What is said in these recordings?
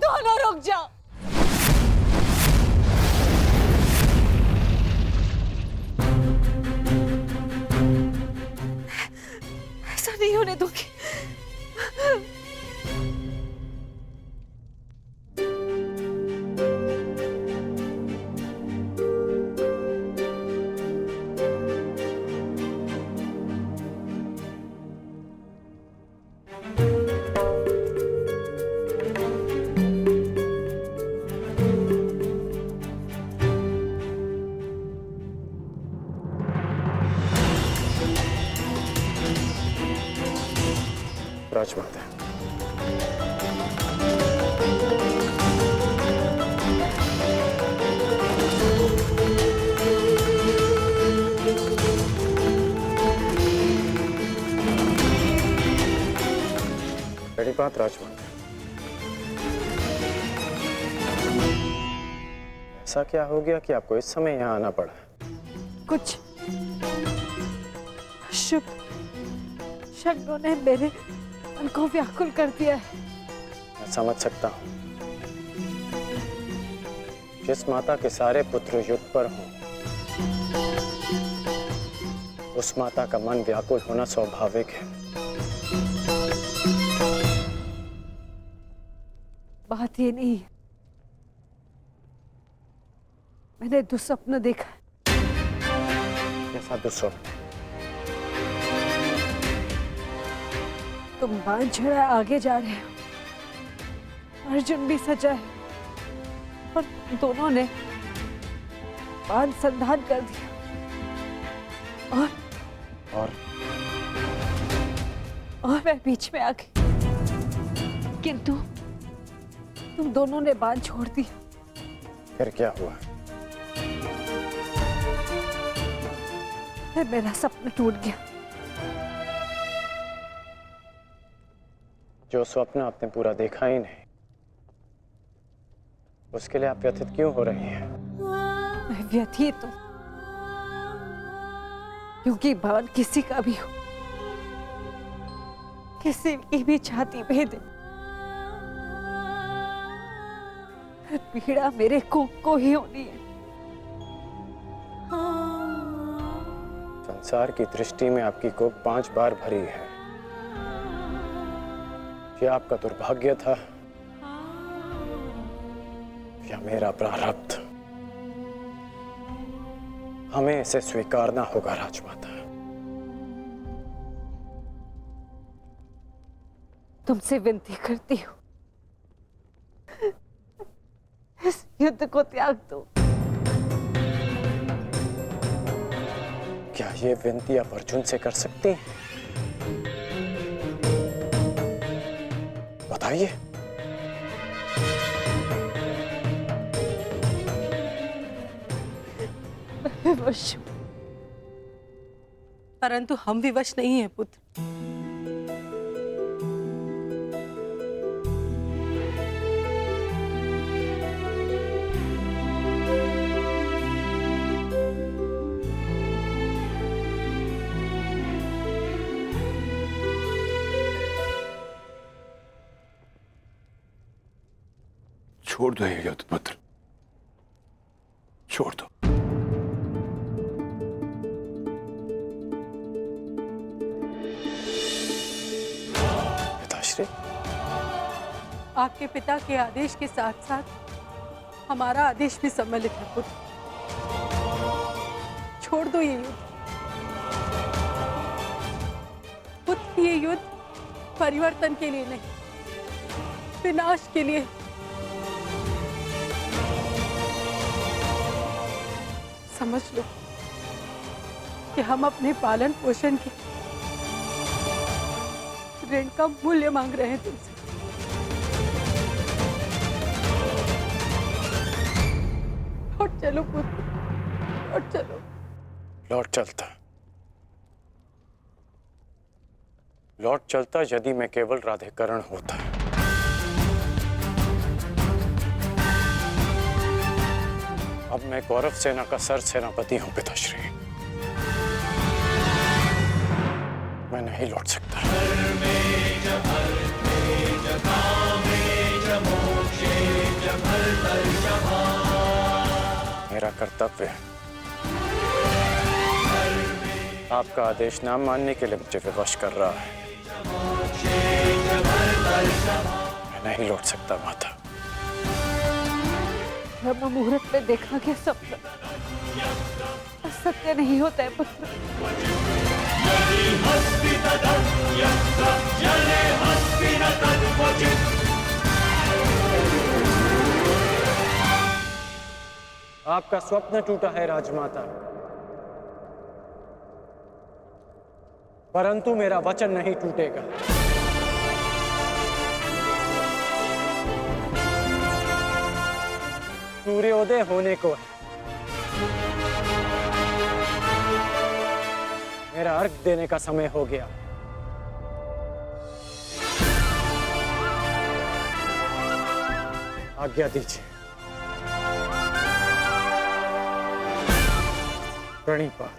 दोनों रुक जाओ। ऐसा नहीं होने दूंगी। राजमाता, बड़ी बात राजमाता, ऐसा क्या हो गया कि आपको इस समय यहाँ आना पड़ा? कुछ शुभ शब्दों ने मेरे मन को व्याकुल कर दिया है। मैं समझ सकता हूँ। जिस माता के सारे पुत्र युद्ध पर हों, उस माता का मन व्याकुल होना स्वाभाविक है। बात ये नहीं है, मैंने दुस्वप्न देखा है। कैसा दुस्वप्न? तुम बांध छड़ा आगे जा रहे हो, अर्जुन भी सजा है, पर दोनों ने बांध संधान कर दिया और मैं बीच में आ गई, किंतु तुम दोनों ने बांध छोड़ दिया। फिर क्या हुआ? फिर मेरा सपना टूट गया। जो स्वप्न आपने पूरा देखा ही नहीं, उसके लिए आप व्यथित क्यों हो रही हैं? मैं व्यथित हूं क्योंकि बाण किसी का भी हो, किसी की भी छाती भेदे, पीड़ा मेरे को ही होनी है। संसार की दृष्टि में आपकी कोख 5 बार भरी है। ये आपका दुर्भाग्य था या मेरा प्रारब्ध? हमें इसे स्वीकारना होगा राजमाता। तुमसे विनती करती हूँ, इस युद्ध को त्याग दो। क्या ये विनती आप अर्जुन से कर सकती हैं? बताइए। मैं विवश हूं। परंतु हम विवश नहीं हैं पुत्र। छोड़ दो ये युद्ध पुत्र, छोड़ दो। पिताश्री, आपके पिता के आदेश के साथ साथ हमारा आदेश भी सम्मिलित है पुत्र। छोड़ दो ये युद्ध पुत्र। ये युद्ध परिवर्तन के लिए नहीं, विनाश के लिए। समझ लो कि हम अपने पालन पोषण के ऋण का मूल्य मांग रहे हैं तुमसे। लौट चलो पुत्र, लौट चलो। लौट चलता, लौट चलता यदि मैं केवल राधेकरण होता। अब मैं कौरव सेना का सर सेनापति हूं पिताश्री। मैं नहीं लौट सकता। मेरा कर्तव्य है। आपका आदेश ना मानने के लिए मुझे विवश कर रहा है। मैं नहीं लौट सकता माता। ब्रह्म मुहूर्त में देखा गया सपना सत्य नहीं होता है पुत्र। आपका स्वप्न टूटा है राजमाता, परंतु मेरा वचन नहीं टूटेगा। सूर्योदय होने को है। मेरा अर्घ देने का समय हो गया। आज्ञा दीजिए। प्रणिपात।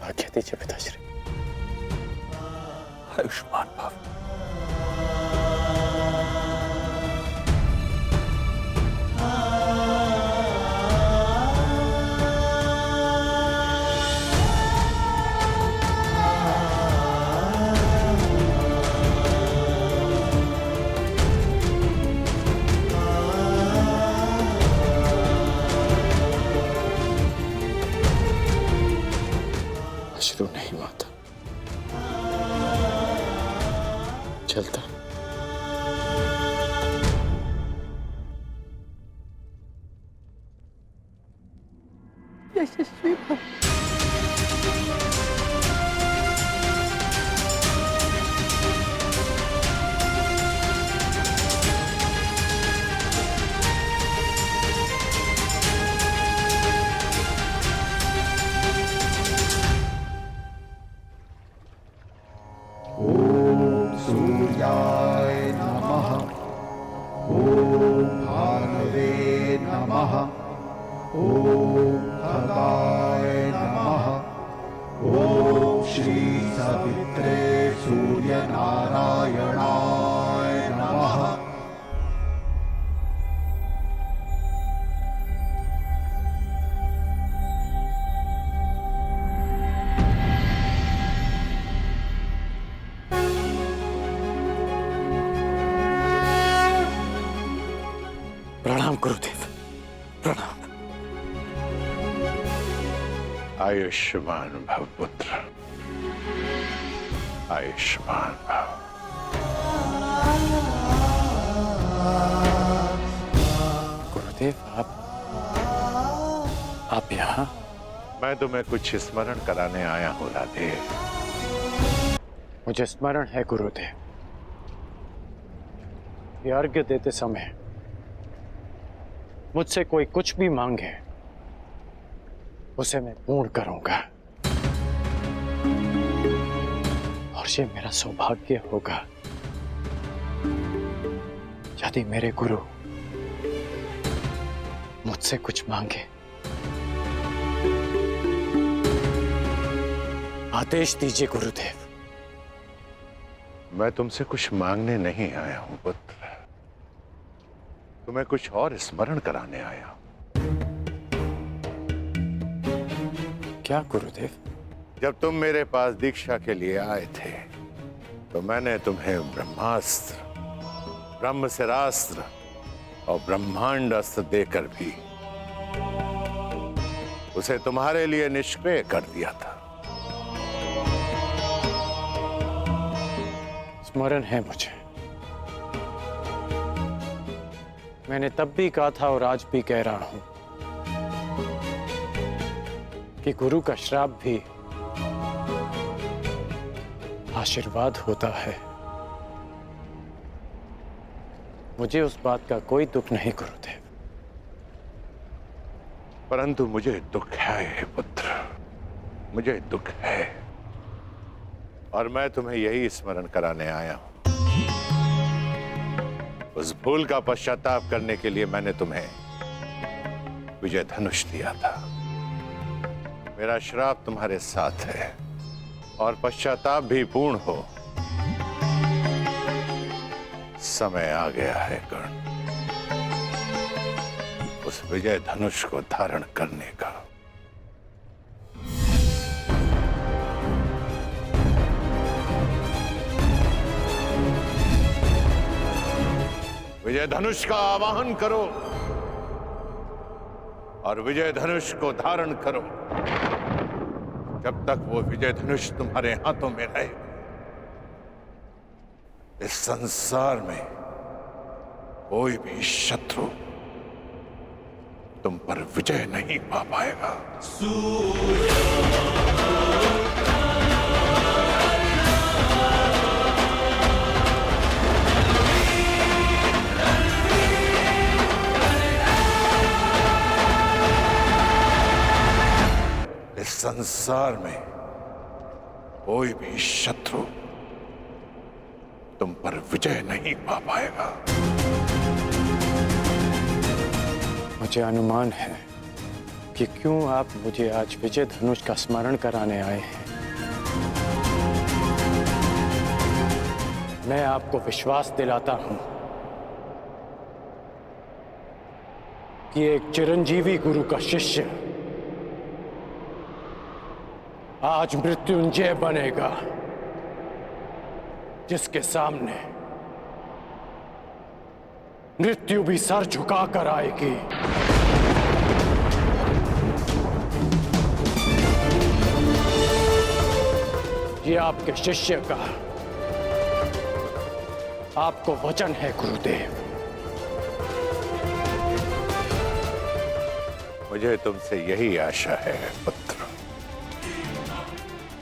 आज्ञा दीजिए पिताश्री। आयुष्मान भव। अश्रु नहीं माता, चलता। यशस्वी भव। सूर्याय नमः। ॐ भानवे नमः। ॐ खगाय नमः। ॐ श्री सवित्रे सूर्यनारायणाय नमः। प्रणाम गुरुदेव, प्रणाम। आयुष्मान भव पुत्र, आयुष्मान भव। गुरुदेव आप यहाँ? मैं तुम्हें कुछ स्मरण कराने आया हूँ राधे। मुझे स्मरण है गुरुदेव। ये अर्घ्य देते समय मुझसे कोई कुछ भी मांगे उसे मैं पूर्ण करूंगा, और ये मेरा सौभाग्य होगा यदि मेरे गुरु मुझसे कुछ मांगे। आदेश दीजिए गुरुदेव। मैं तुमसे कुछ मांगने नहीं आया हूं पुत्र, तुम्हें कुछ और स्मरण कराने आया हूं। क्या गुरुदेव? जब तुम मेरे पास दीक्षा के लिए आए थे तो मैंने तुम्हें ब्रह्मास्त्र, ब्रह्मशिरास्त्र और ब्रह्मांड अस्त्र देकर भी उसे तुम्हारे लिए निष्क्रिय कर दिया था। स्मरण है मुझे। मैंने तब भी कहा था और आज भी कह रहा हूं कि गुरु का श्राप भी आशीर्वाद होता है। मुझे उस बात का कोई दुख नहीं गुरुदेव। परंतु मुझे दुख है पुत्र, मुझे दुख है, और मैं तुम्हें यही स्मरण कराने आया हूं उस भूल का पश्चाताप करने के लिए मैंने तुम्हें विजय धनुष दिया था। मेरा श्राप तुम्हारे साथ है और पश्चाताप भी पूर्ण हो। समय आ गया है कर्ण, उस विजय धनुष को धारण करने का। विजय धनुष का आवाहन करो और विजय धनुष को धारण करो। जब तक वो विजय धनुष तुम्हारे हाथों में रहे, इस संसार में कोई भी शत्रु तुम पर विजय नहीं पा पाएगा। इस संसार में कोई भी शत्रु तुम पर विजय नहीं पा पाएगा। मुझे अनुमान है कि क्यों आप मुझे आज विजय धनुष का स्मरण कराने आए हैं। मैं आपको विश्वास दिलाता हूं कि एक चिरंजीवी गुरु का शिष्य आज मृत्युंजय बनेगा, जिसके सामने मृत्यु भी सर झुकाकर आएगी। ये आपके शिष्य का आपको वचन है गुरुदेव। मुझे तुमसे यही आशा है पुत्र,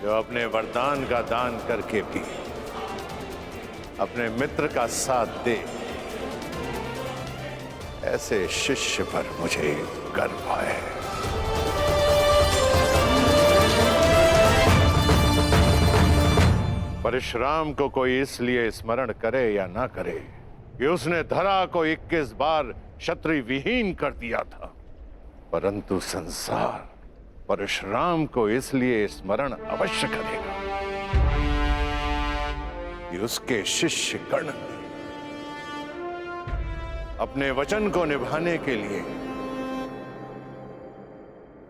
जो अपने वरदान का दान करके भी अपने मित्र का साथ दे। ऐसे शिष्य पर मुझे गर्व है। परशुराम को कोई इसलिए स्मरण करे या ना करे कि उसने धरा को 21 बार क्षत्रिय विहीन कर दिया था, परंतु संसार परशुराम को इसलिए स्मरण अवश्य करेगा कि उसके शिष्य कर्ण ने अपने वचन को निभाने के लिए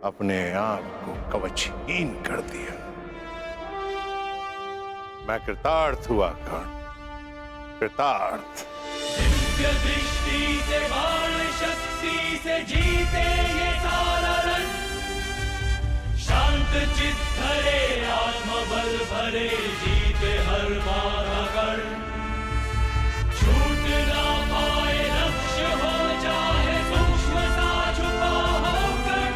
अपने आप को कवचहीन कर दिया। मैं कृतार्थ हुआ कर्ण, कृतार्थ। दिव्य दृष्टि से बाण शक्ति से जीते ये सारा रण, शांत चित्त धरे आत्मबल भरे जीते हर बाधा गढ़। छूट ना पाए लक्ष्य हो चाहे सूक्ष्म सा छुपा होकर।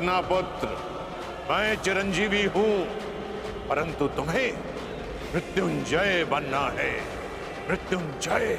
डरना पुत्र, मैं चिरंजीवी हूं, परंतु तुम्हें मृत्युंजय बनना है। मृत्युंजय।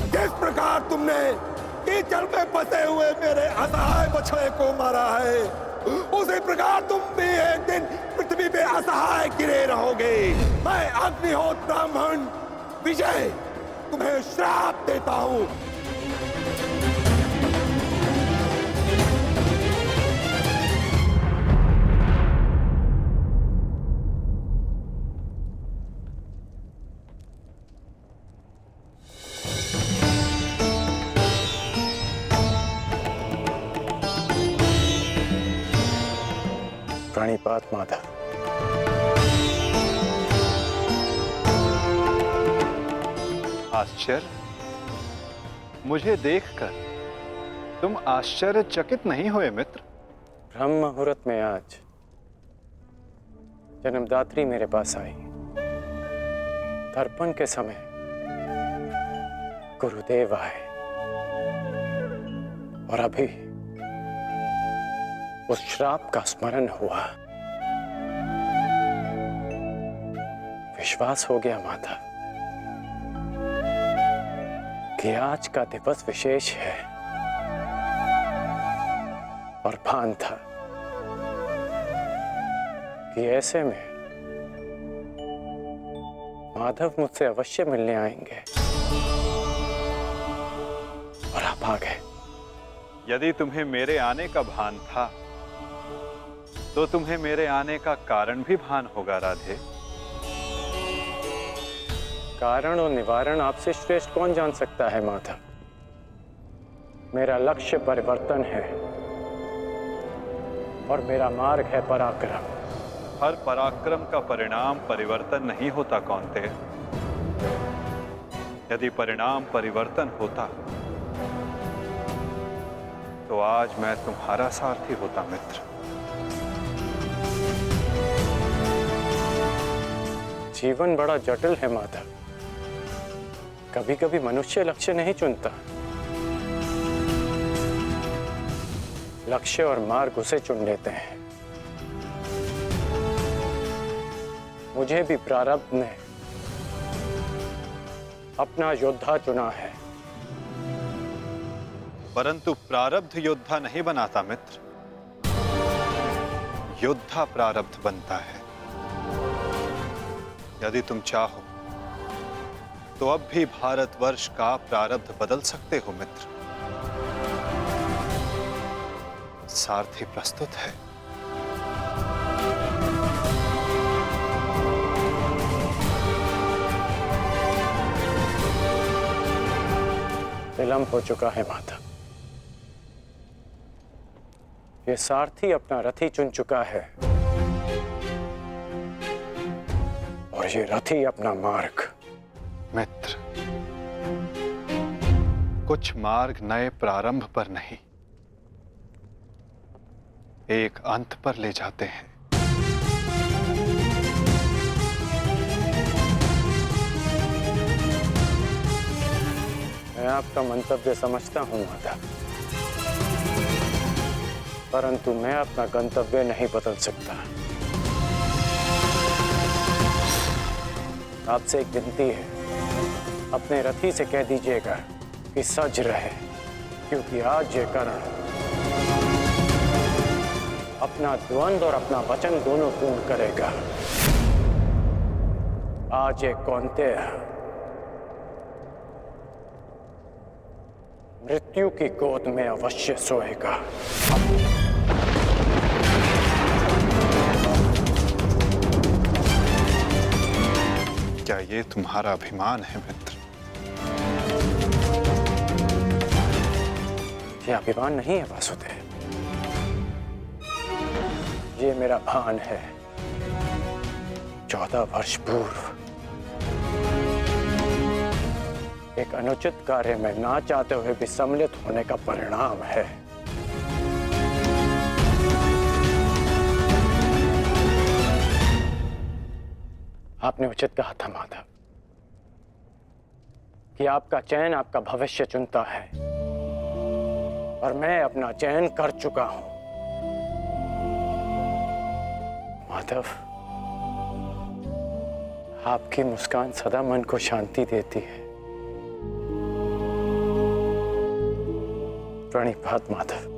किस प्रकार तुमने कीचड़ में फंसे हुए मेरे असहाय बछड़े को मारा है, उसी प्रकार तुम भी एक दिन पृथ्वी पे असहाय गिरे रहोगे। मैं अग्निहोत्र ब्राह्मण विजय तुम्हें श्राप देता हूं। प्रणिपात माधव। आश्चर्य? मुझे देखकर तुम आश्चर्यचकित नहीं हुए मित्र? ब्रह्म मुहूर्त में आज जन्मदात्री मेरे पास आई। तर्पण के समय गुरुदेव आए और अभी उस श्राप का स्मरण हुआ। विश्वास हो गया माता कि आज का दिवस विशेष है, और भान था कि ऐसे में माधव मुझसे अवश्य मिलने आएंगे, और आप आ गए। यदि तुम्हें मेरे आने का भान था तो तुम्हें मेरे आने का कारण भी भान होगा राधे। कारण और निवारण आपसे श्रेष्ठ कौन जान सकता है माधव। मेरा लक्ष्य परिवर्तन है और मेरा मार्ग है पराक्रम। हर पराक्रम का परिणाम परिवर्तन नहीं होता कौन्तेय। यदि परिणाम परिवर्तन होता तो आज मैं तुम्हारा सारथी होता मित्र। जीवन बड़ा जटिल है माधव। कभी कभी मनुष्य लक्ष्य नहीं चुनता, लक्ष्य और मार्ग उसे चुन लेते हैं। मुझे भी प्रारब्ध ने अपना योद्धा चुना है। परंतु प्रारब्ध योद्धा नहीं बनाता मित्र, योद्धा प्रारब्ध बनता है। यदि तुम चाहो तो अब भी भारतवर्ष का प्रारब्ध बदल सकते हो मित्र। सारथी प्रस्तुत है। विलंब हो चुका है माता। ये सारथी अपना रथी चुन चुका है और ये रथी अपना मार्ग। मित्र, कुछ मार्ग नए प्रारंभ पर नहीं, एक अंत पर ले जाते हैं। मैं आपका मंतव्य समझता हूं माता, परंतु मैं अपना गंतव्य नहीं बदल सकता। आपसे एक विनती है, अपने रथी से कह दीजिएगा कि सज रहे, क्योंकि आज ये कर्ण अपना द्वंद्व और अपना वचन दोनों पूर्ण करेगा। आज ये कौन्तेय मृत्यु की गोद में अवश्य सोएगा। क्या ये तुम्हारा अभिमान है मित्र? ये अभिमान नहीं है वासुदेव, ये मेरा भान है। 14 वर्ष पूर्व एक अनुचित कार्य में ना चाहते हुए भी सम्मिलित होने का परिणाम है। आपने उचित कहा था माधव कि आपका चयन आपका भविष्य चुनता है, और मैं अपना चयन कर चुका हूं। माधव, आपकी मुस्कान सदा मन को शांति देती है। प्रणिपात माधव।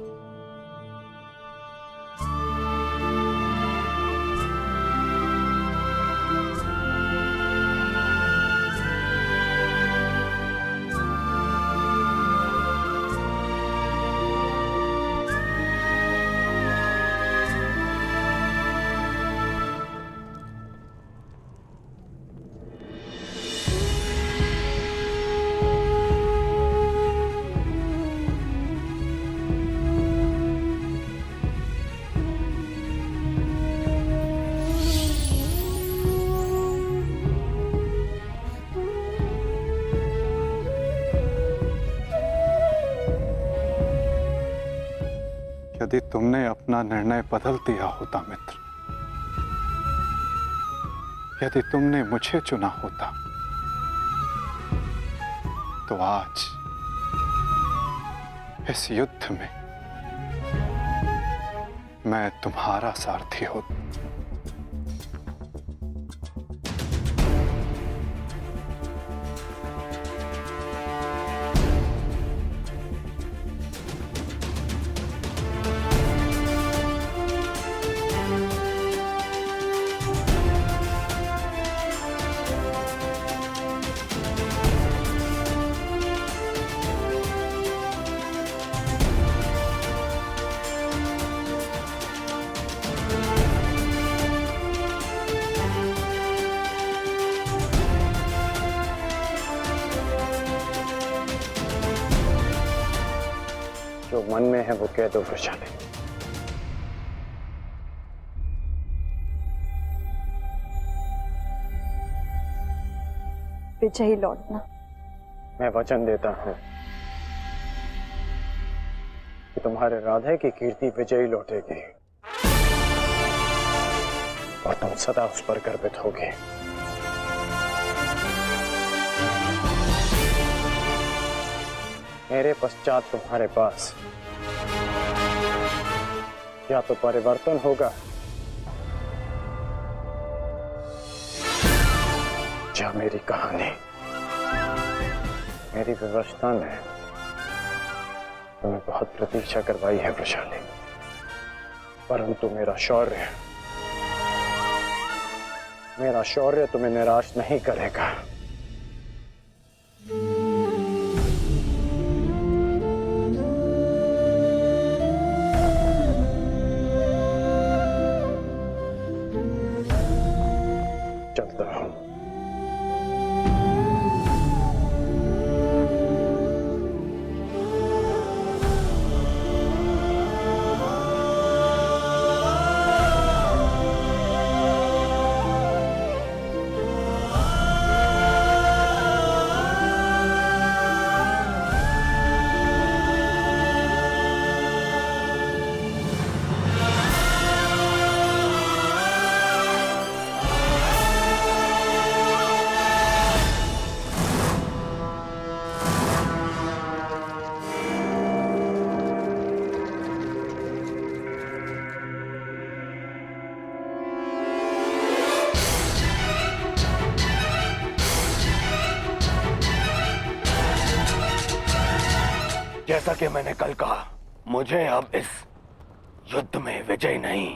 यदि तुमने अपना निर्णय बदल दिया होता मित्र, यदि तुमने मुझे चुना होता, तो आज इस युद्ध में मैं तुम्हारा सारथी होता। जो मन में है वो कह दो वृषाली। विजयी लौटना। मैं वचन देता हूं कि तुम्हारे राधे की कीर्ति विजयी लौटेगी और तुम सदा उस पर गर्वित होगे। मेरे पश्चात तुम्हारे पास या तो परिवर्तन होगा या मेरी कहानी। मेरी व्यवस्था ने तुम्हें बहुत प्रतीक्षा करवाई है वृषाली, परंतु मेरा शौर्य तुम्हें निराश नहीं करेगा। चलता हूं। जैसा कि मैंने कल कहा, मुझे अब इस युद्ध में विजय नहीं,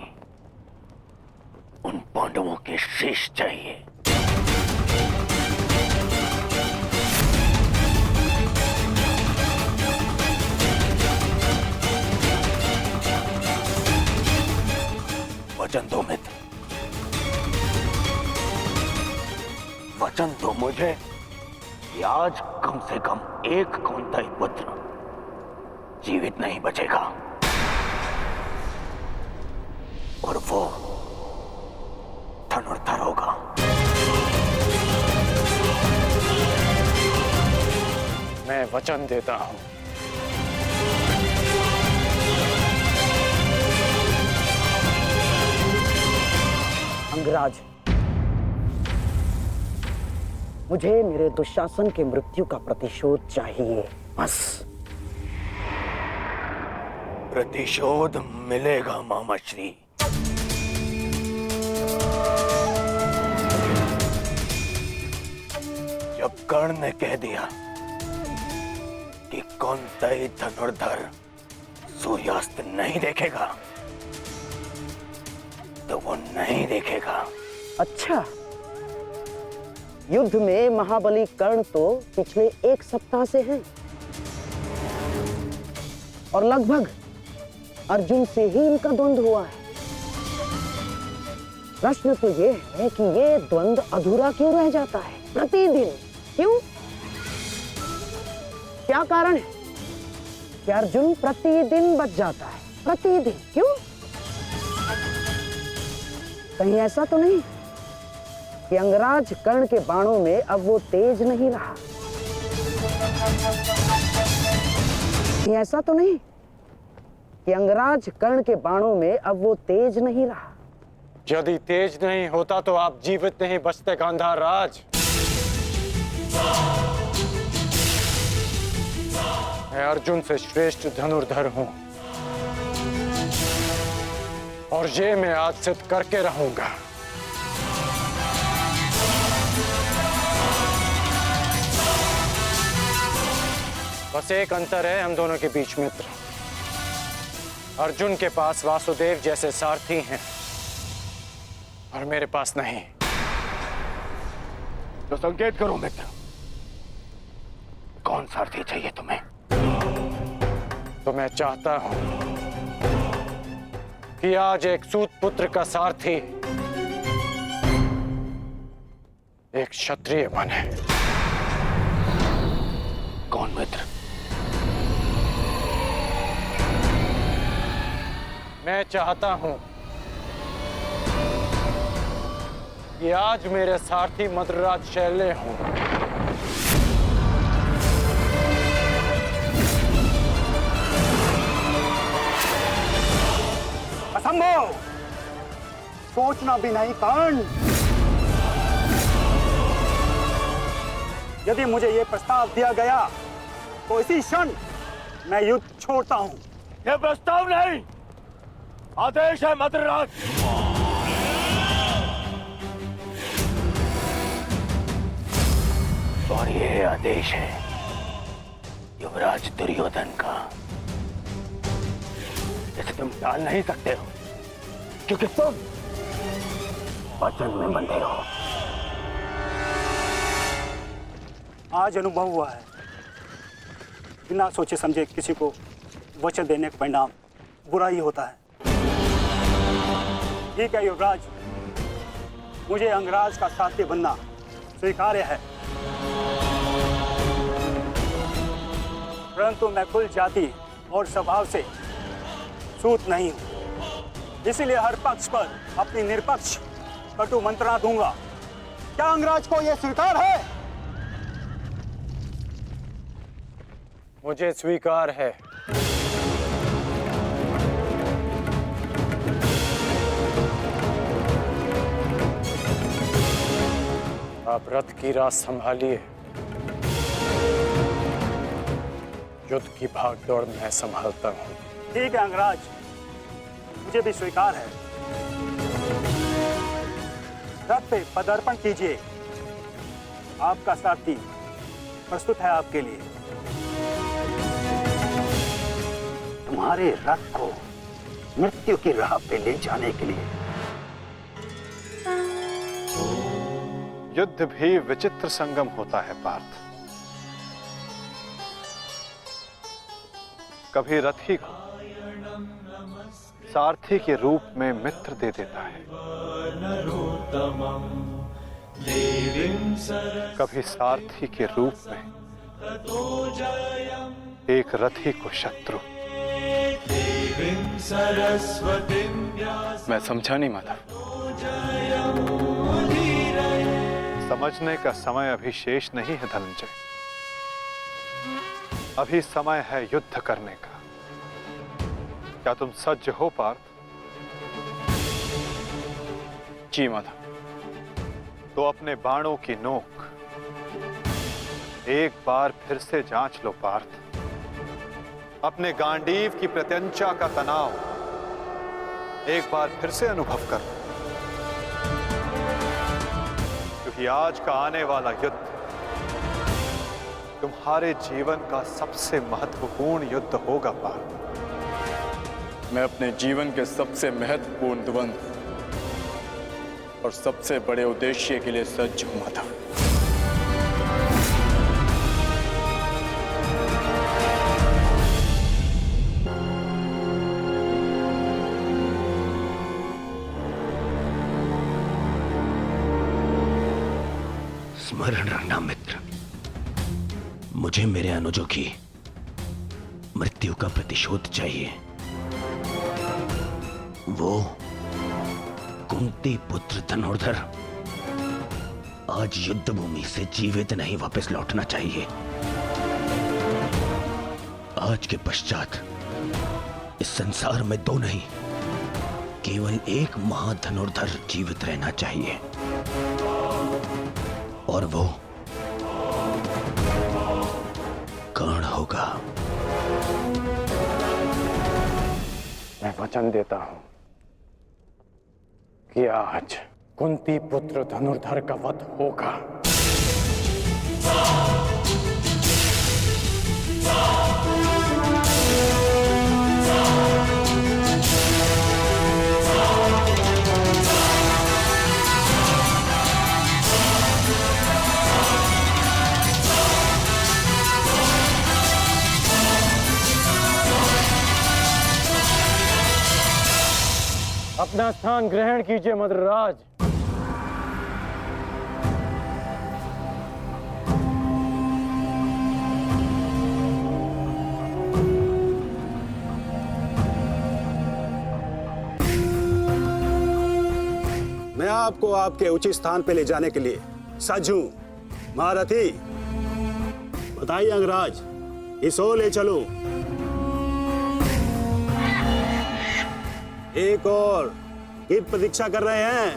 उन पांडवों के शीश चाहिए। वचन दो मित्र, वचन दो मुझे कि आज कम से कम एक कौंताई पुत्र जीवित नहीं बचेगा और वो धनुर्धर होगा। मैं वचन देता हूं। अंगराज, मुझे मेरे दुशासन के मृत्यु का प्रतिशोध चाहिए, बस। प्रतिशोध मिलेगा मामाश्री। जब कर्ण ने कह दिया कि कौंतेय धनुर्धर सूर्यास्त नहीं देखेगा, तो वो नहीं देखेगा। अच्छा, युद्ध में महाबली कर्ण तो पिछले 1 सप्ताह से हैं और लगभग अर्जुन से ही इनका द्वंद्व हुआ है। प्रश्न तो ये है कि ये द्वंद्व अधूरा क्यों रह जाता है प्रतिदिन? क्यों? क्या कारण है कि अर्जुन प्रतिदिन बच जाता है? प्रतिदिन क्यों? कहीं ऐसा तो नहीं कि अंगराज कर्ण के बाणों में अब वो तेज नहीं रहा? कहीं ऐसा तो नहीं कि अंगराज कर्ण के बाणों में अब वो तेज नहीं रहा? यदि तेज नहीं होता तो आप जीवित नहीं बचते गांधार राज। मैं अर्जुन से श्रेष्ठ धनुर्धर हूं और ये मैं आज सिद्ध करके रहूंगा। बस एक अंतर है हम दोनों के बीच, मित्र। अर्जुन के पास वासुदेव जैसे सारथी हैं और मेरे पास नहीं। तो संकेत करो मित्र, कौन सारथी चाहिए तुम्हें? तो मैं चाहता हूं कि आज एक सूत पुत्र का सारथी एक क्षत्रिय बने। कौन मित्र? मैं चाहता हूं कि आज मेरे सारथी मद्रराज शैल्य हों। असंभव! सोचना भी नहीं कर्ण। यदि मुझे यह प्रस्ताव दिया गया तो इसी क्षण मैं युद्ध छोड़ता हूं। यह प्रस्ताव नहीं, आदेश है मद्रराज। और यह आदेश है युवराज दुर्योधन का। इसे तुम टाल नहीं सकते हो, क्योंकि तुम वचन में बंधे हो। आज अनुभव हुआ है, बिना सोचे समझे किसी को वचन देने का परिणाम बुरा ही होता है। ठीक है युवराज, मुझे अंगराज का साथी बनना स्वीकार्य है, परंतु मैं कुल जाति और स्वभाव से सूत नहीं हूं। इसीलिए हर पक्ष पर अपनी निरपक्ष कटु मंत्रणा दूंगा। क्या अंगराज को यह स्वीकार है? मुझे स्वीकार है। आप रथ की राह संभालिए, युद्ध की भागदौड़ मैं संभालता हूं। ठीक है अंगराज, मुझे भी स्वीकार है। रथ पे पदार्पण कीजिए, आपका सारथी प्रस्तुत है आपके लिए। तुम्हारे रथ को मृत्यु की राह पे ले जाने के लिए। युद्ध भी विचित्र संगम होता है पार्थ। कभी रथी को सारथी के रूप में मित्र दे देता है, कभी सारथी के रूप में एक रथी को शत्रु। सरस्वतीं व्यास मैं समझा नहीं माधव। समझने का समय अभी शेष नहीं है धनंजय। अभी समय है युद्ध करने का। क्या तुम सज्ज हो पार्थ? जी माधव। तो अपने बाणों की नोक एक बार फिर से जांच लो पार्थ। अपने गांडीव की प्रत्यंचा का तनाव एक बार फिर से अनुभव करो, क्योंकि आज का आने वाला युद्ध तुम्हारे जीवन का सबसे महत्वपूर्ण युद्ध होगा पार्थ। मैं अपने जीवन के सबसे महत्वपूर्ण द्वंद्व और सबसे बड़े उद्देश्य के लिए सज्ज हूं माधव। स्मरण रखना मित्र, मुझे मेरे अनुजों की मृत्यु का प्रतिशोध चाहिए। वो कुंती पुत्र धनुर्धर आज युद्ध भूमि से जीवित नहीं वापस लौटना चाहिए। आज के पश्चात इस संसार में दो नहीं, केवल एक महाधनुर्धर जीवित रहना चाहिए, और वो कर्ण होगा। मैं वचन देता हूं कि आज कुंती पुत्र धनुर्धर का वध होगा। अपना स्थान ग्रहण कीजिए मद्रराज। मैं आपको आपके उचित स्थान पे ले जाने के लिए सज्ज हूं। महारथी, बताइए अंगराज, इस ओर ले चलो। एक और की प्रतीक्षा कर रहे हैं,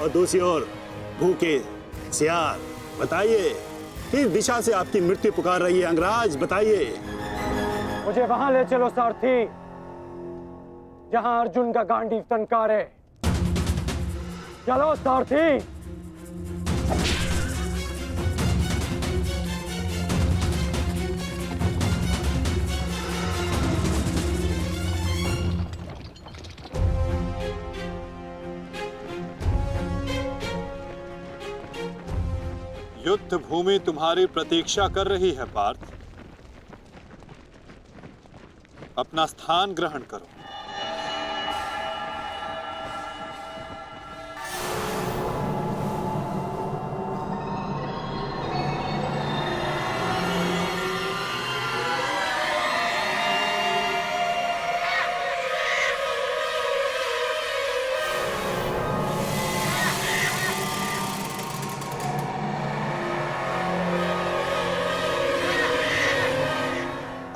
और दूसरी ओर भूखे सियार। बताइए किस दिशा से आपकी मृत्यु पुकार रही है अंगराज, बताइए। मुझे वहां ले चलो सारथी, जहां अर्जुन का गांडीव टंकार है। चलो सारथी। युद्ध भूमि तुम्हारी प्रतीक्षा कर रही है पार्थ। अपना स्थान ग्रहण करो।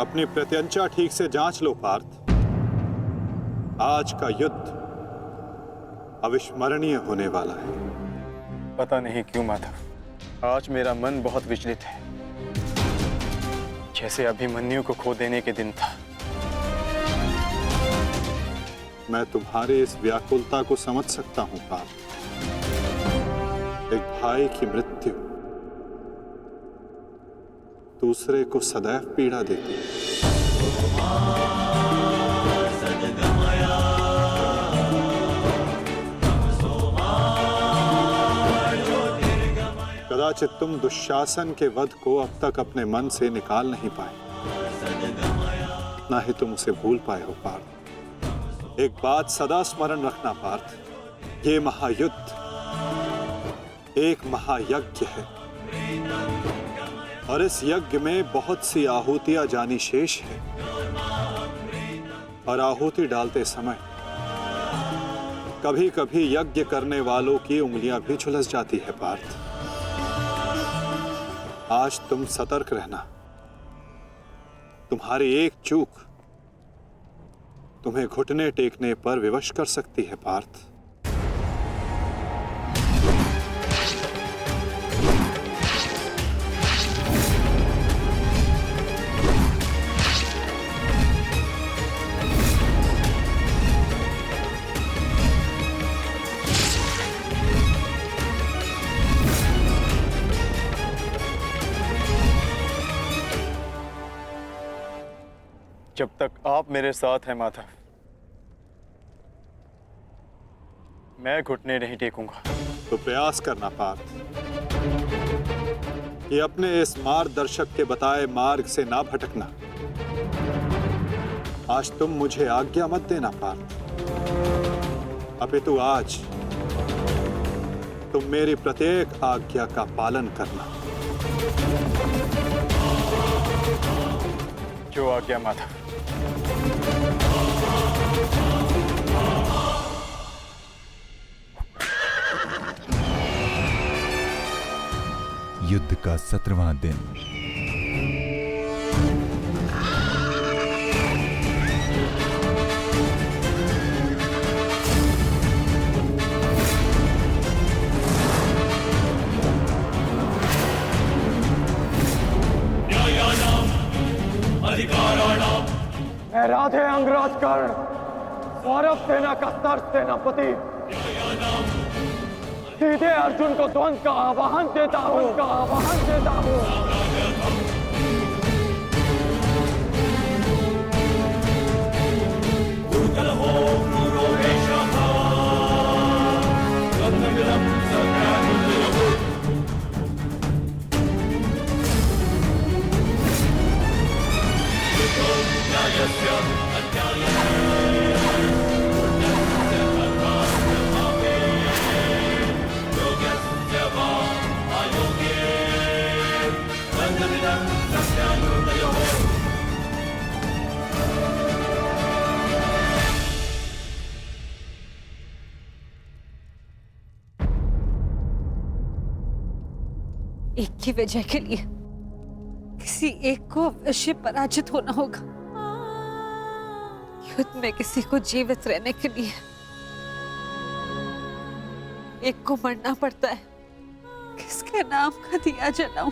अपनी प्रत्यंचा ठीक से जांच लो पार्थ। आज का युद्ध अविस्मरणीय होने वाला है। पता नहीं क्यों माधव, आज मेरा मन बहुत विचलित है, जैसे अभिमन्यु को खो देने के दिन था। मैं तुम्हारे इस व्याकुलता को समझ सकता हूं पार्थ। एक भाई की मृत्यु दूसरे को सदैव पीड़ा देती है। कदाचित तुम दुशासन के वध को अब तक अपने मन से निकाल नहीं पाए, ना ही तुम उसे भूल पाए हो पार्थ। एक बात सदा स्मरण रखना पार्थ, ये महायुद्ध एक महायज्ञ है, और इस यज्ञ में बहुत सी आहुतियां जानी शेष है। और आहुति डालते समय कभी कभी यज्ञ करने वालों की उंगलियां भी झुलस जाती है पार्थ। आज तुम सतर्क रहना। तुम्हारी एक चूक तुम्हें घुटने टेकने पर विवश कर सकती है पार्थ। जब तक आप मेरे साथ हैं माता, मैं घुटने नहीं टेकूंगा। तो प्रयास करना पार्थ कि अपने इस मार्गदर्शक के बताए मार्ग से ना भटकना। आज तुम मुझे आज्ञा मत देना पार्थ, अपितु आज तुम मेरी प्रत्येक आज्ञा का पालन करना। जो आज्ञा माता। युद्ध का 17वां दिन। मैं राधे अंगराज कर्ण, सौरभ सेना का सर सेनापति सीधे अर्जुन को द्वंद का आवाहन देता हूं। एक की वजह के लिए किसी एक को अवश्य पराजित होना होगा। युद्ध में किसी को जीवित रहने के लिए एक को मरना पड़ता है। किसके नाम का दिया जलाऊं?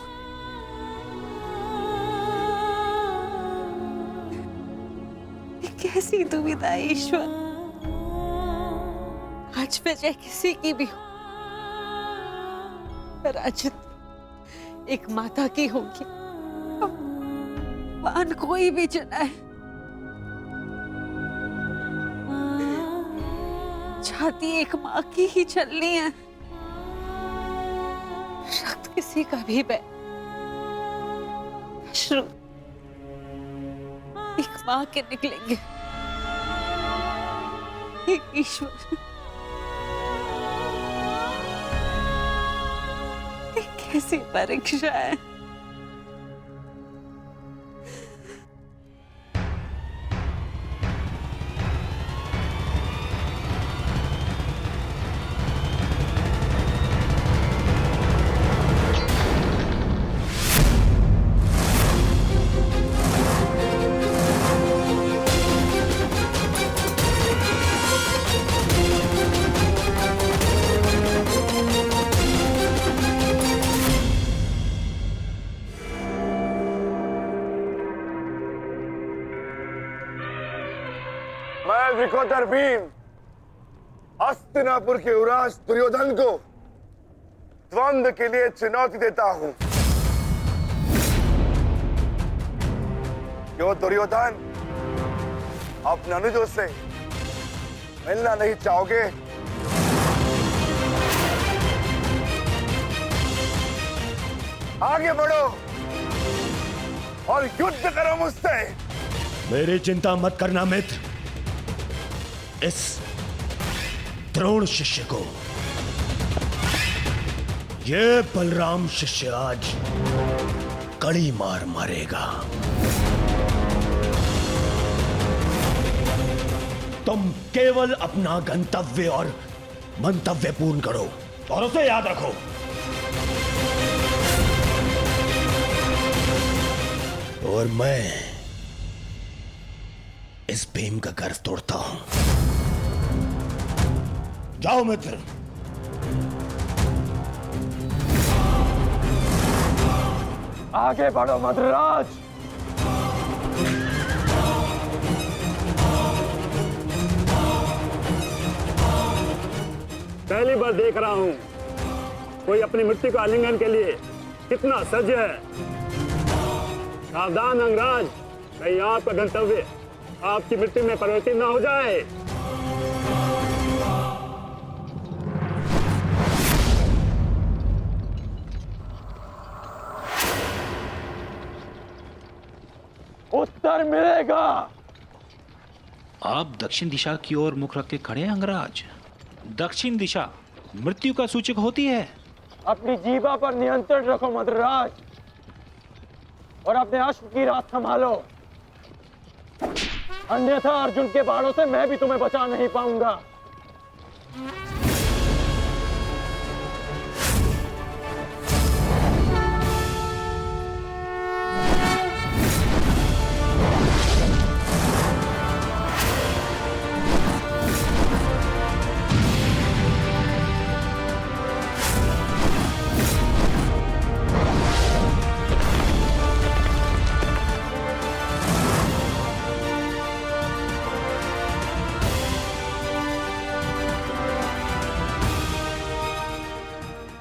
कैसी दुविधा है ईश्वर। आज वजह किसी की भी हो, पराजित एक माता की होगी। बाण कोई भी चलाए, छाती एक माँ की ही चलनी है। रक्त किसी का भी बहे, अश्रु एक माँ के निकलेंगे। ईश्वर, कैसी परीक्षा है। मैं विकोतर भीम हस्तिनापुर के युवराज दुर्योधन को द्वंद्व के लिए चुनौती देता हूं। क्यों दुर्योधन, अपने अनुजों से मिलना नहीं चाहोगे? आगे बढ़ो और युद्ध करो मुझसे। मेरी चिंता मत करना मित्र। इस द्रोण शिष्य को, ये बलराम शिष्य आज कड़ी मार मारेगा। तुम केवल अपना गंतव्य और मंतव्य पूर्ण करो और उसे याद रखो। और मैं इस भीम का गर्व तोड़ता हूं। जाओ मित्र। आगे बढ़ो मद्रराज। पहली बार देख रहा हूं कोई अपनी मृत्यु का आलिंगन के लिए कितना सज्ज है। सावधान अंगराज, कहीं आपका गंतव्य आपकी मृत्यु में परिवर्तित न हो जाए। उत्तर मिलेगा। आप दक्षिण दिशा की ओर मुख रख के खड़े हैं अंगराज। दक्षिण दिशा मृत्यु का सूचक होती है। अपनी जीवा पर नियंत्रण रखो मद्रराज, और अपने अश्व की रात संभालो, अन्यथा अर्जुन के बाणों से मैं भी तुम्हें बचा नहीं पाऊंगा।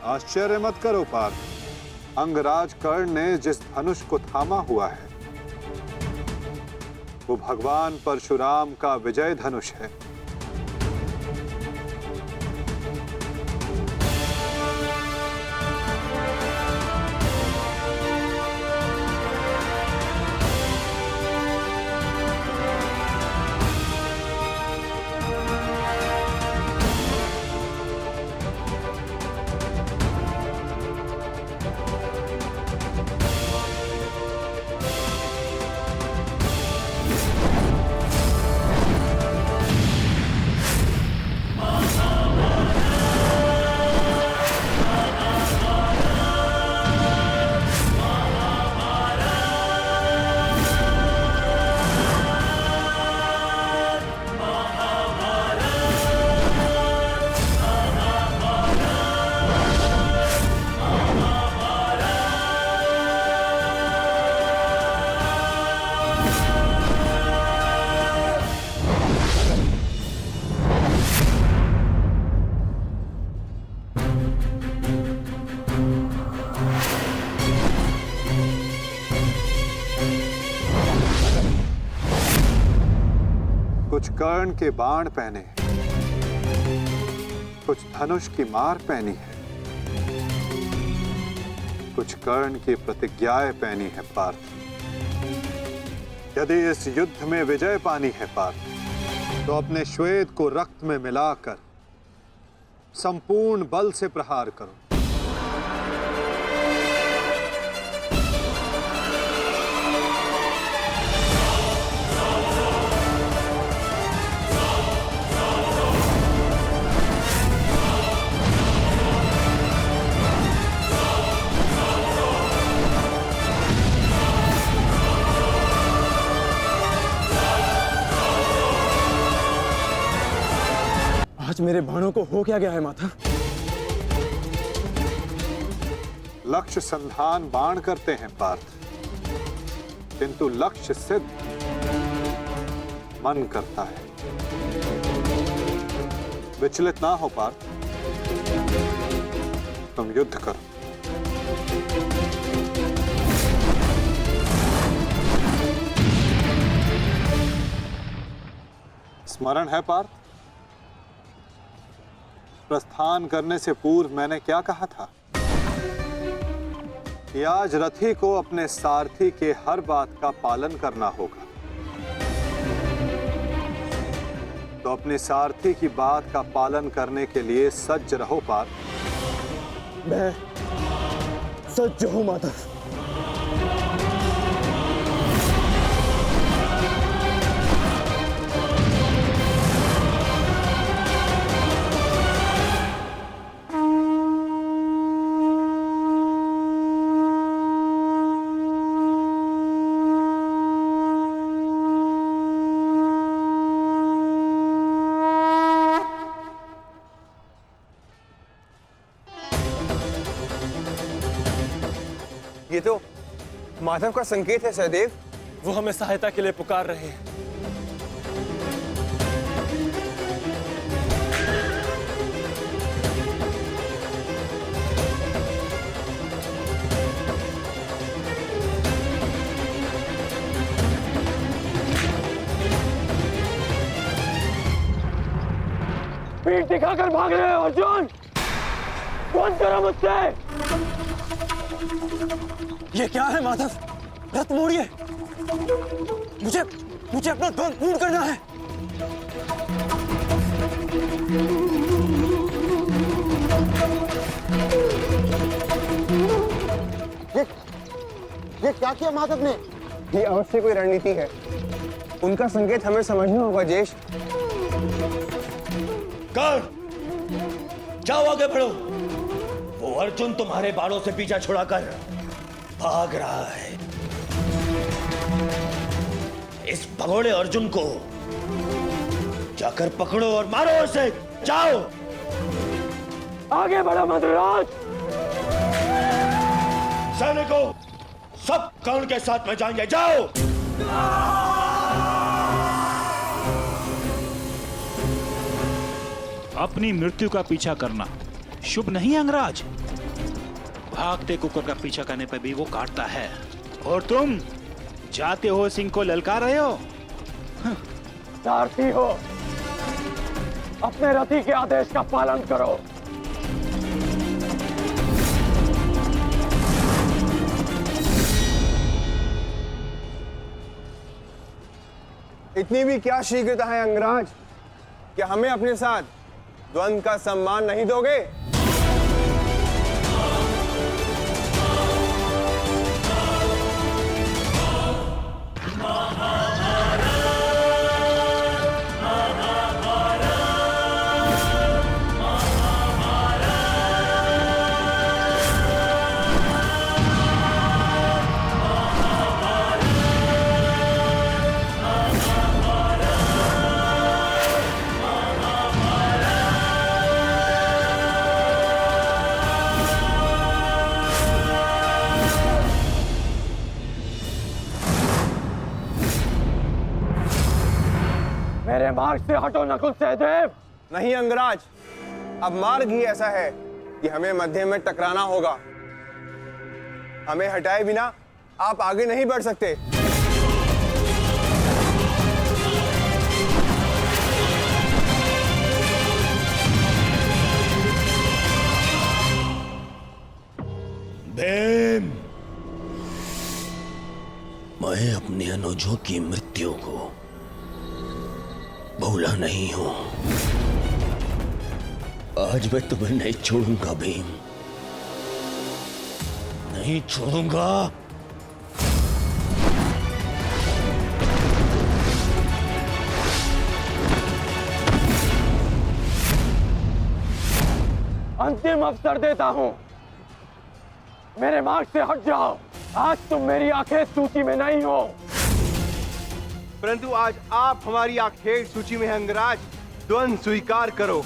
आश्चर्य मत करो पार्थ, अंगराज कर्ण ने जिस धनुष को थामा हुआ है वो भगवान परशुराम का विजय धनुष है। कुछ कर्ण के बाण पहने, कुछ धनुष की मार पहनी है, कुछ कर्ण की प्रतिज्ञाएं पहनी है पार्थ। यदि इस युद्ध में विजय पानी है पार्थ, तो अपने श्वेत को रक्त में मिलाकर संपूर्ण बल से प्रहार करो। आज मेरे बाणों को हो क्या गया है माता? लक्ष्य संधान बाण करते हैं पार्थ, किंतु लक्ष्य सिद्ध मन करता है। विचलित ना हो पार्थ, तुम युद्ध करो। स्मरण है पार्थ, प्रस्थान करने से पूर्व मैंने क्या कहा था कि आज रथी को अपने सारथी के हर बात का पालन करना होगा। तो अपने सारथी की बात का पालन करने के लिए सज्ज रहो पार्थ। मैं सज्ज हूं माता। ये तो माधव का संकेत है सहदेव। वो हमें सहायता के लिए पुकार रहे हैं। पीठ दिखाकर भाग रहे हो अर्जुन, कौन करो मुझसे? ये क्या है माधव? रथ मोड़िए, मुझे मुझे अपना ध्वज पूर्ण करना है। ये क्या किया माधव ने? ये अवश्य कोई रणनीति है। उनका संकेत हमें समझना होगा जेश। कर, जाओ आगे बढ़ो। वो अर्जुन तुम्हारे बाणों से पीछा छुड़ाकर भाग रहा है। इस भगोड़े अर्जुन को जाकर पकड़ो और मारो उसे। जाओ आगे बढ़ो मद्रराज। सैनिकों, सब कर्ण के साथ में जाएंगे। जाओ। अपनी मृत्यु का पीछा करना शुभ नहीं अंगराज। भागते कुकुर का पीछा करने पर भी वो काटता है, और तुम जाते हो सिंह को ललकार रहे हो। सारथी हो, अपने रथी के आदेश का पालन करो। इतनी भी क्या शीघ्रता है अंगराज? क्या हमें अपने साथ द्वंद्व का सम्मान नहीं दोगे? मेरे मार्ग से हटो नकुल सहदेव। नहीं अंगराज, अब मार्ग ही ऐसा है कि हमें मध्य में टकराना होगा। हमें हटाए बिना आप आगे नहीं बढ़ सकते। भीम, मैं अपने अनुजों की मृत्यु को भूला नहीं हूं। आज मैं तुम्हें नहीं छोड़ूंगा भीम, नहीं छोड़ूंगा। अंतिम अवसर देता हूं, मेरे मार्ग से हट जाओ। आज तुम मेरी आखेट सूची में नहीं हो, परंतु आज आप हमारी आखेट सूची में हैं अंगराज। द्वंद्व स्वीकार करो।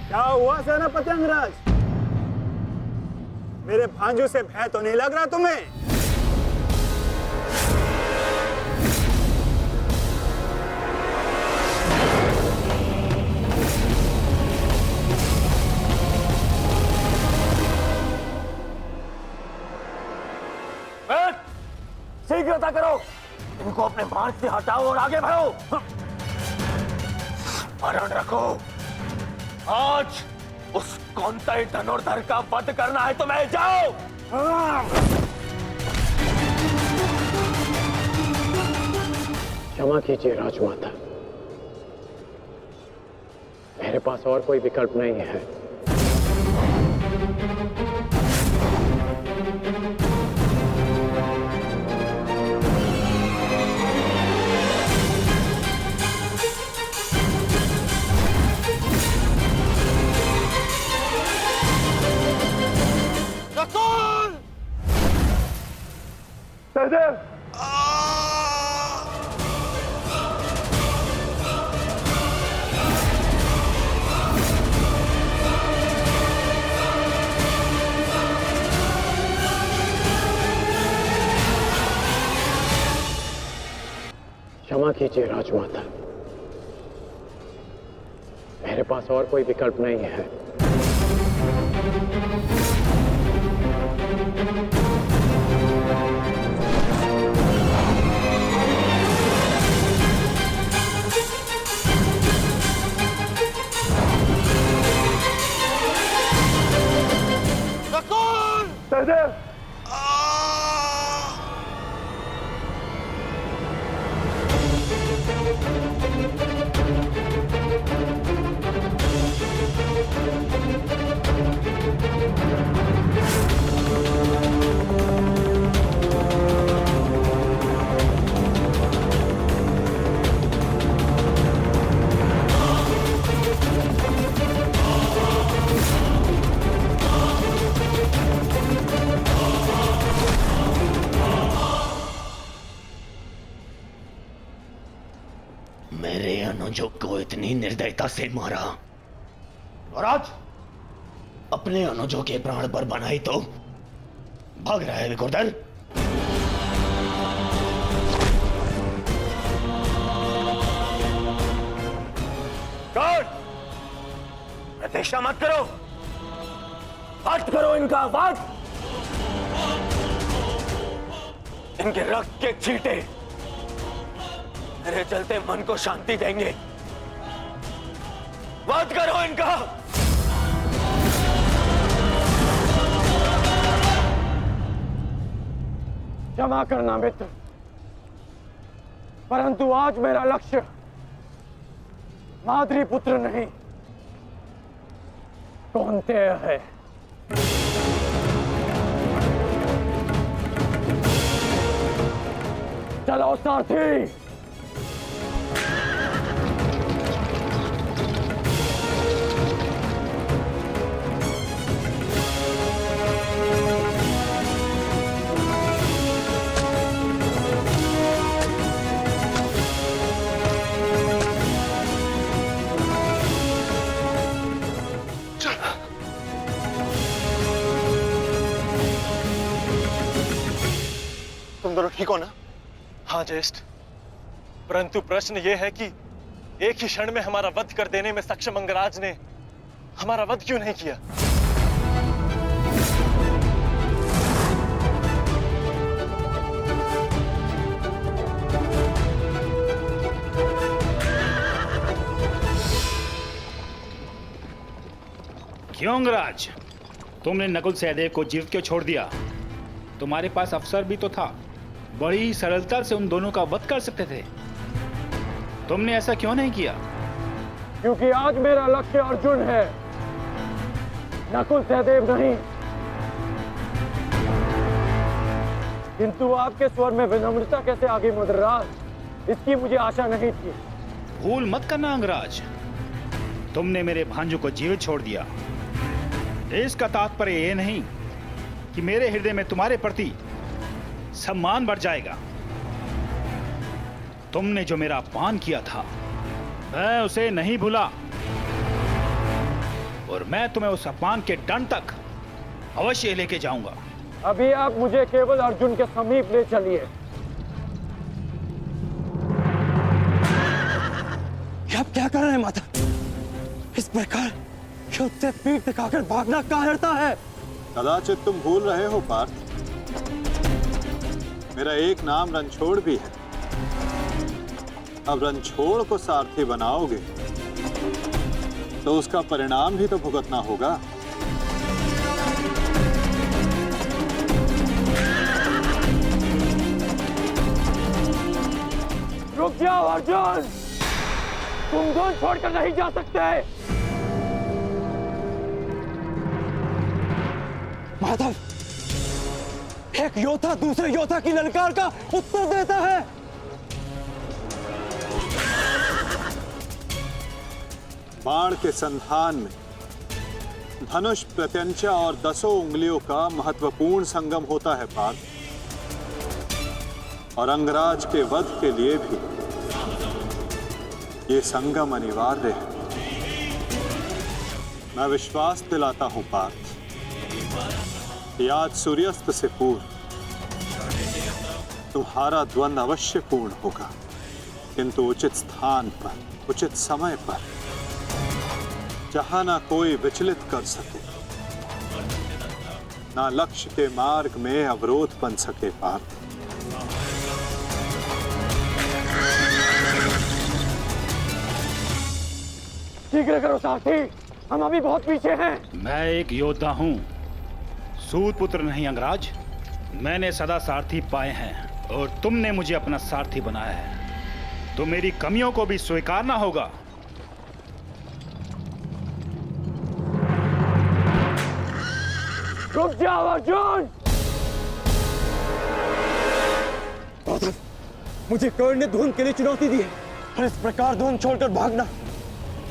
क्या हुआ सेनापति अंगराज? मेरे भांजों से भय तो नहीं लग रहा तुम्हें? शीघ्रता करो, इनको अपने मार्ग से हटाओ और आगे बढ़ो। स्मरण रखो, आज उस कौंतई धनुर्धर का वध करना है तुम्हें। जाओ। क्षमा कीजिए राजमाता, मेरे पास और कोई विकल्प नहीं है। सहदेव! क्षमा कीजिए राजमाता, मेरे पास और कोई विकल्प नहीं है। सहदेव! मेरे अनुजों को इतनी निर्दयता से मारा और आज अपने अनुजों के प्राण पर बनाई तो भाग रहा है विकुर्दर। गार्ड, प्रतीक्षा मत करो, वध करो इनका वध। इनके रक्त के छींटे मेरे चलते मन को शांति देंगे। वध करो इनका। क्षमा करना मित्र, परंतु आज मेरा लक्ष्य माद्री पुत्र नहीं कौन्तेय है। चलो सारथी। तुम दोनों ठीक हो ना? हाँ ज्येष्ठ, परंतु प्रश्न यह है कि एक ही क्षण में हमारा वध कर देने में सक्षम अंगराज ने हमारा वध क्यों नहीं किया? क्यों अंगराज, तुमने नकुल सहदेव को जीवित क्यों छोड़ दिया? तुम्हारे पास अवसर भी तो था, बड़ी सरलता से उन दोनों का वध कर सकते थे। तुमने ऐसा क्यों नहीं किया? क्योंकि आज मेरा लक्ष्य अर्जुन है, नकुल सहदेव नहीं। किंतु आपके स्वर में विनम्रता कैसे आगे मदराज, इसकी मुझे आशा नहीं थी। भूल मत करना अंगराज, तुमने मेरे भांजू को जीवित छोड़ दिया। इसका तात्पर्य यह नहीं कि मेरे हृदय में तुम्हारे प्रति सम्मान बढ़ जाएगा। तुमने जो मेरा अपमान किया था, मैं उसे नहीं भूला और मैं तुम्हें उस अपमान के दंड तक अवश्य लेके जाऊंगा। अभी आप मुझे केवल अर्जुन के समीप ले चलिए। आप क्या कर रहे हैं माता? इस प्रकार युद्ध से पीठ दिखाकर भागना कायरता है। कदाचित तुम भूल रहे हो पार्थ, मेरा एक नाम रणछोड़ भी है। अब रणछोड़ को सारथी बनाओगे तो उसका परिणाम भी तो भुगतना होगा। रुक जाओ अर्जुन, तुम दोनों छोड़कर नहीं जा सकते। माधव, एक योद्धा दूसरे योद्धा की ललकार का उत्तर देता है। बाण के संधान में धनुष, प्रत्यंचा और 10 उंगलियों का महत्वपूर्ण संगम होता है पार्थ, और अंगराज के वध के लिए भी ये संगम अनिवार्य है। मैं विश्वास दिलाता हूं पार्थ, कि आज सूर्यास्त से पूर्व तुम्हारा द्वंद अवश्य पूर्ण होगा, किंतु उचित स्थान पर, उचित समय पर, जहां ना कोई विचलित कर सके, ना लक्ष्य के मार्ग में अवरोध बन सके पार्थ। शीघ्र करो सारथी, हम अभी बहुत पीछे हैं। मैं एक योद्धा हूँ, सूत पुत्र नहीं अंगराज। मैंने सदा सारथी पाए हैं और तुमने मुझे अपना सारथी बनाया है, तो मेरी कमियों को भी स्वीकारना होगा। रुक जाओ अर्जुन। मुझे कर्ण ने धुंध के लिए चुनौती दी है, और इस प्रकार धुंध छोड़कर भागना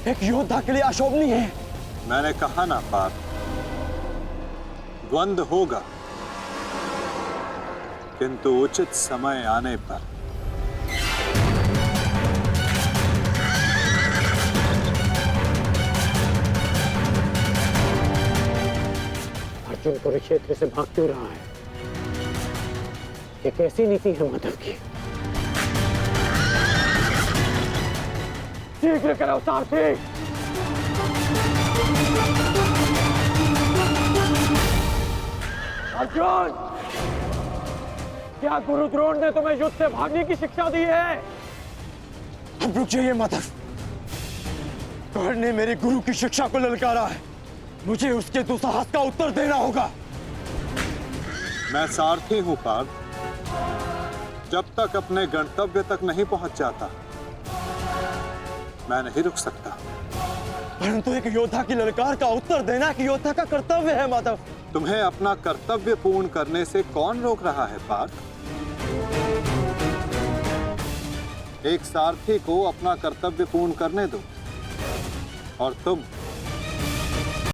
एक योद्धा के लिए अशोभनीय है। मैंने कहा ना पार्थ, द्वंद होगा, किंतु उचित समय आने पर। अर्जुन कुरुक्षेत्र से भाग क्यों रहा है? ये कैसी नीति है माधव की? शीघ्र करो सारथी। अर्जुन, क्या गुरु द्रोण ने तुम्हें युद्ध से भागने की शिक्षा दी है? अब रुक जाइए माधव, कर्ण ने मेरे गुरु की शिक्षा को ललकारा है, मुझे उसके दुस्साहस का उत्तर देना होगा। मैं सारथी हूं पार्थ, जब तक अपने गंतव्य तक नहीं पहुंच जाता मैं नहीं रुक सकता। परंतु एक योद्धा की ललकार का उत्तर देना एक योद्धा का कर्तव्य है माधव। तुम्हें अपना कर्तव्य पूर्ण करने से कौन रोक रहा है पार्थ? एक सारथी को अपना कर्तव्य पूर्ण करने दो, और तुम